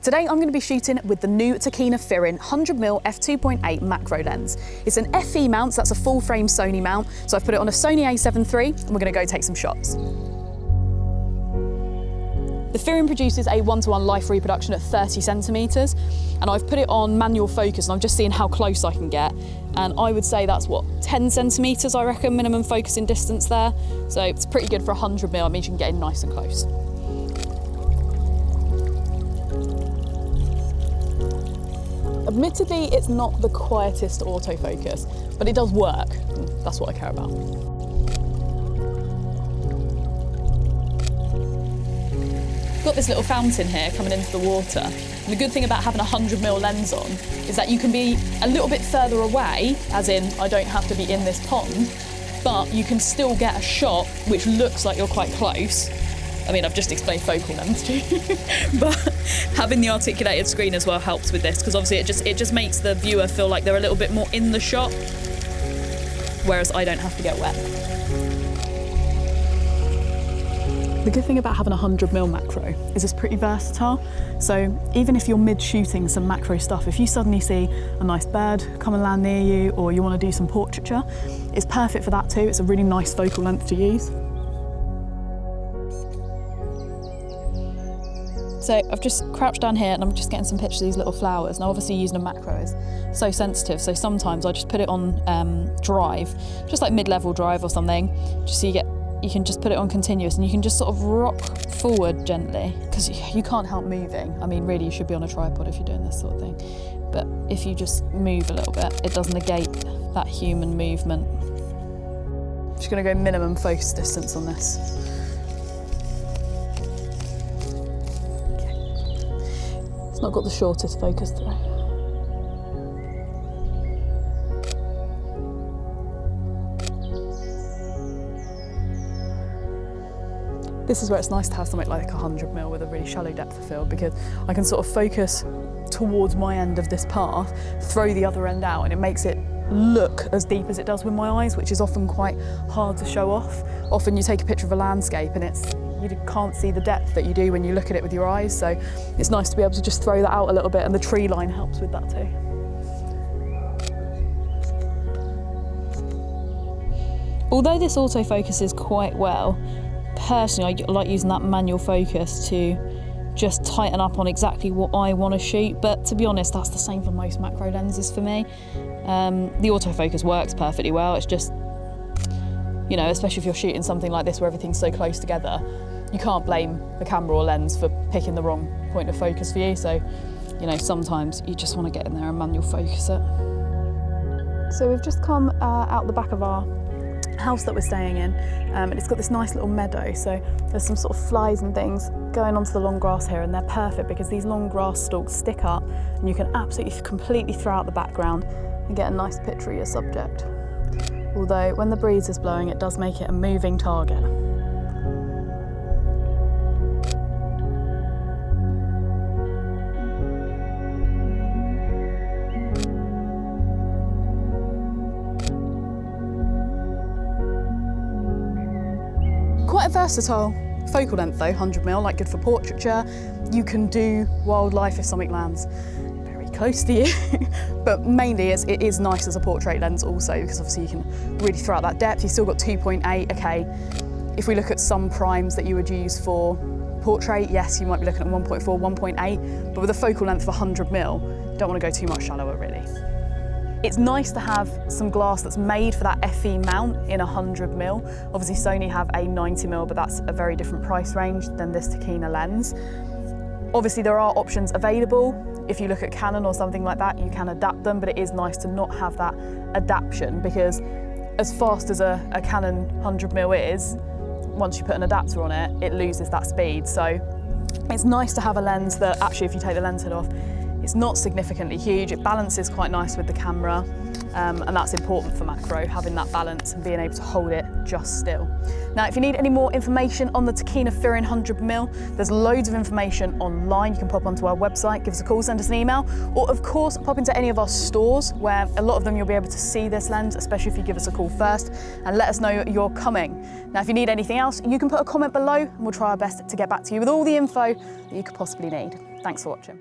Today I'm going to be shooting with the new Tokina Firin 100mm f2.8 macro lens. It's an FE mount, so that's a full frame Sony mount, so I've put it on a Sony a7 III and we're going to go take some shots. The Firin produces a 1:1 life reproduction at 30 centimetres, and I've put it on manual focus and I'm just seeing how close I can get, and I would say that's what, 10 centimetres I reckon minimum focusing distance there, so it's pretty good for 100mm. It means you can get in nice and close. Admittedly, it's not the quietest autofocus, but it does work. That's what I care about. Got this little fountain here coming into the water. And the good thing about having a 100mm lens on is that you can be a little bit further away, as in I don't have to be in this pond, but you can still get a shot which looks like you're quite close. I mean, I've just explained focal length to you, but having the articulated screen as well helps with this, because obviously it just makes the viewer feel like they're a little bit more in the shot, whereas I don't have to get wet. The good thing about having a 100mm macro is it's pretty versatile. So even if you're mid-shooting some macro stuff, if you suddenly see a nice bird come and land near you, or you want to do some portraiture, it's perfect for that too. It's a really nice focal length to use. So I've just crouched down here and I'm just getting some pictures of these little flowers. Now obviously using a macro is so sensitive, so sometimes I just put it on drive, just like mid-level drive or something, just so you can just put it on continuous and you can just sort of rock forward gently, because you can't help moving. I mean, really you should be on a tripod if you're doing this sort of thing, but if you just move a little bit, it does negate that human movement. I'm just gonna go minimum focus distance on this. It's not got the shortest focus through. This is where it's nice to have something like a 100mm with a really shallow depth of field, because I can sort of focus towards my end of this path, throw the other end out, and it makes it look as deep as it does with my eyes, which is often quite hard to show off. Often you take a picture of a landscape and you can't see the depth that you do when you look at it with your eyes, so it's nice to be able to just throw that out a little bit, and the tree line helps with that too. Although this autofocuses quite well, personally I like using that manual focus to just tighten up on exactly what I want to shoot, but to be honest that's the same for most macro lenses for me. The autofocus works perfectly well, it's just, you know, especially if you're shooting something like this where everything's so close together, you can't blame the camera or lens for picking the wrong point of focus for you. So, you know, sometimes you just want to get in there and manual focus it. So we've just come out the back of our house that we're staying in, and it's got this nice little meadow. So there's some sort of flies and things going onto the long grass here, and they're perfect because these long grass stalks stick up and you can absolutely completely throw out the background and get a nice picture of your subject. Although when the breeze is blowing, it does make it a moving target. Quite a versatile focal length though, 100mm, like good for portraiture. You can do wildlife if something lands very close to you, but mainly it is nice as a portrait lens also, because obviously you can really throw out that depth. You've still got 2.8, okay. If we look at some primes that you would use for portrait, yes, you might be looking at 1.4, 1.8, but with a focal length of 100mm, you don't want to go too much shallower really. It's nice to have some glass that's made for that FE mount in 100mm. Obviously Sony have a 90mm, but that's a very different price range than this Tokina lens. Obviously there are options available. If you look at Canon or something like that, you can adapt them, but it is nice to not have that adaptation, because as fast as a Canon 100mm is, once you put an adapter on it, it loses that speed. So it's nice to have a lens that actually, if you take the lens hood off, it's not significantly huge, it balances quite nice with the camera, and that's important for macro, having that balance and being able to hold it just still. Now, if you need any more information on the Tokina Firin 100mm, there's loads of information online. You can pop onto our website, give us a call, send us an email, or of course, pop into any of our stores, where a lot of them you'll be able to see this lens, especially if you give us a call first, and let us know you're coming. Now, if you need anything else, you can put a comment below, and we'll try our best to get back to you with all the info that you could possibly need. Thanks for watching.